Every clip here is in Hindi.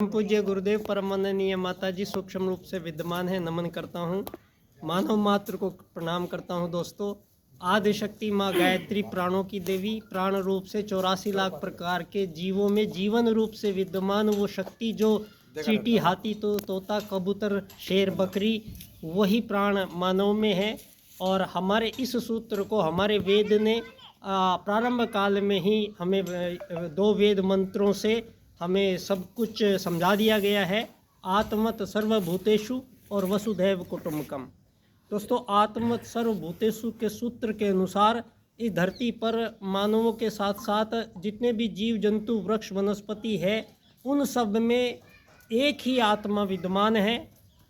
परम पूज्य गुरुदेव परम वंदनीय माता जी सूक्ष्म रूप से विद्यमान है, नमन करता हूँ। मानव मात्र को प्रणाम करता हूँ। दोस्तों, आदि शक्ति माँ गायत्री प्राणों की देवी, प्राण रूप से 84 लाख प्रकार के जीवों में जीवन रूप से विद्यमान वो शक्ति जो चींटी, हाथी, तो तोता, कबूतर, शेर, बकरी, वही प्राण मानव में है। और हमारे इस सूत्र को हमारे वेद ने प्रारंभ काल में ही हमें 2 वेद मंत्रों से हमें सब कुछ समझा दिया गया है। आत्मत सर्वभूतेषु और वसुधैव कुटुम्बकम। दोस्तों, आत्मत सर्वभूतेषु के सूत्र के अनुसार इस धरती पर मानवों के साथ साथ जितने भी जीव जंतु, वृक्ष, वनस्पति है, उन सब में एक ही आत्मा विद्यमान है।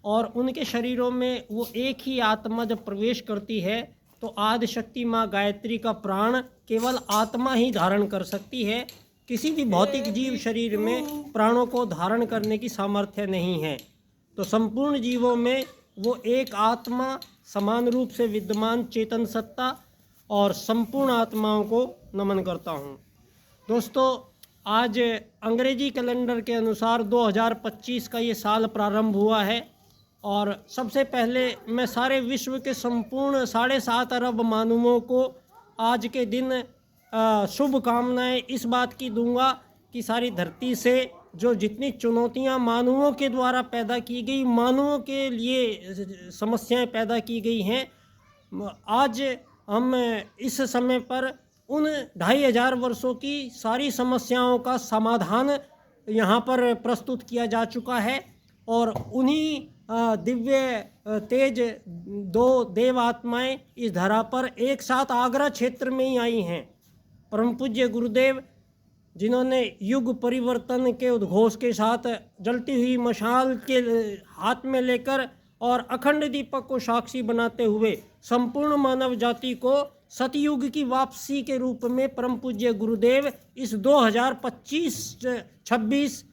और उनके शरीरों में वो एक ही आत्मा जब प्रवेश करती है तो आदि शक्ति माँ गायत्री का प्राण केवल आत्मा ही धारण कर सकती है। किसी भी भौतिक जीव शरीर में प्राणों को धारण करने की सामर्थ्य नहीं है। तो संपूर्ण जीवों में वो एक आत्मा समान रूप से विद्यमान चेतन सत्ता और संपूर्ण आत्माओं को नमन करता हूँ। दोस्तों, आज अंग्रेजी कैलेंडर के अनुसार 2025 का ये साल प्रारंभ हुआ है। और सबसे पहले मैं सारे विश्व के संपूर्ण 7.5 अरब मानवों को आज के दिन शुभकामनाएं इस बात की दूंगा कि सारी धरती से जो जितनी चुनौतियां मानवों के द्वारा पैदा की गई, मानवों के लिए समस्याएं पैदा की गई हैं, आज हम इस समय पर उन 2500 वर्षों की सारी समस्याओं का समाधान यहाँ पर प्रस्तुत किया जा चुका है। और उन्हीं दिव्य तेज 2 देव आत्माएं इस धरा पर एक साथ आगरा क्षेत्र में ही आई हैं। परम पूज्य गुरुदेव, जिन्होंने युग परिवर्तन के उद्घोष के साथ जलती हुई मशाल के हाथ में लेकर और अखंड दीपक को साक्षी बनाते हुए संपूर्ण मानव जाति को सतयुग की वापसी के रूप में परम पूज्य गुरुदेव इस 2025, 26,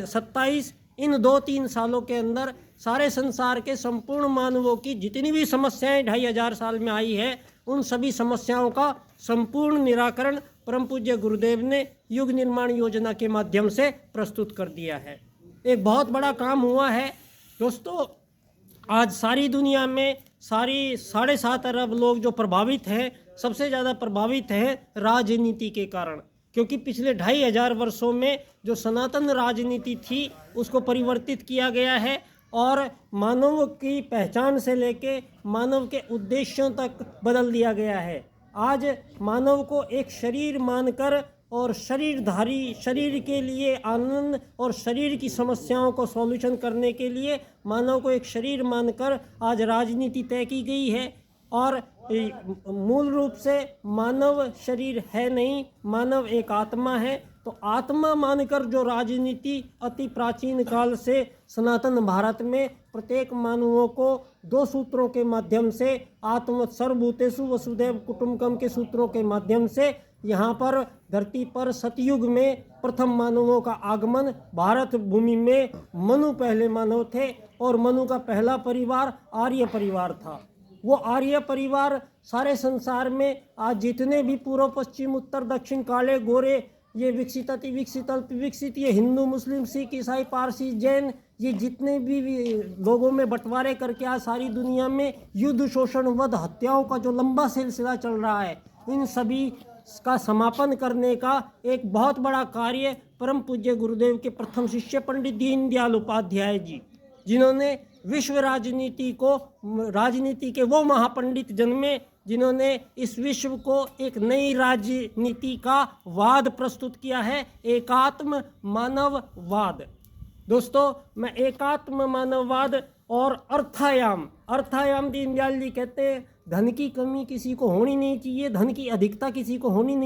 27 इन 2-3 सालों के अंदर सारे संसार के संपूर्ण मानवों की जितनी भी समस्याएं 2500 साल में आई है, उन सभी समस्याओं का संपूर्ण निराकरण परम पूज्य गुरुदेव ने युग निर्माण योजना के माध्यम से प्रस्तुत कर दिया है। एक बहुत बड़ा काम हुआ है। दोस्तों, आज सारी दुनिया में सारी 7.5 अरब लोग जो प्रभावित हैं, सबसे ज़्यादा प्रभावित हैं राजनीति के कारण। क्योंकि पिछले 2500 वर्षों में जो सनातन राजनीति थी उसको परिवर्तित किया गया है और मानव की पहचान से लेके मानव के उद्देश्यों तक बदल दिया गया है। आज मानव को एक शरीर मानकर और शरीरधारी, शरीर के लिए आनंद और शरीर की समस्याओं को सॉल्यूशन करने के लिए मानव को एक शरीर मानकर आज राजनीति तय की गई है। और मूल रूप से मानव शरीर है नहीं, मानव एक आत्मा है। तो आत्मा मानकर जो राजनीति अति प्राचीन काल से सनातन भारत में प्रत्येक मानवों को 2 सूत्रों के माध्यम से, आत्मवत् सर्वभूतेषु वसुधैव कुटुम्बकम के सूत्रों के माध्यम से यहाँ पर धरती पर सतयुग में प्रथम मानवों का आगमन, भारत भूमि में मनु पहले मानव थे और मनु का पहला परिवार आर्य परिवार था। वो आर्य परिवार सारे संसार में आज जितने भी पूर्व, पश्चिम, उत्तर, दक्षिण, काले, गोरे, ये विकसित, अति विकसित, अल्प विकसित, ये हिंदू, मुस्लिम, सिख, ईसाई, पारसी, जैन, ये जितने भी लोगों में बंटवारे करके आज सारी दुनिया में युद्ध, शोषण, वध, हत्याओं का जो लंबा सिलसिला चल रहा है, इन सभी का समापन करने का एक बहुत बड़ा कार्य परम पूज्य गुरुदेव के प्रथम शिष्य पंडित दीनदयाल उपाध्याय जी, जिन्होंने विश्व राजनीति को, राजनीति के वो महापंडित जन्मे जिन्होंने इस विश्व को एक नई राजनीति का वाद प्रस्तुत किया है, एकात्म मानववाद। दोस्तों, मैं एकात्म मानववाद और अर्थायाम दीनदयाल जी कहते हैं धन की कमी किसी को होनी नहीं चाहिए, धन की अधिकता किसी को होनी नहीं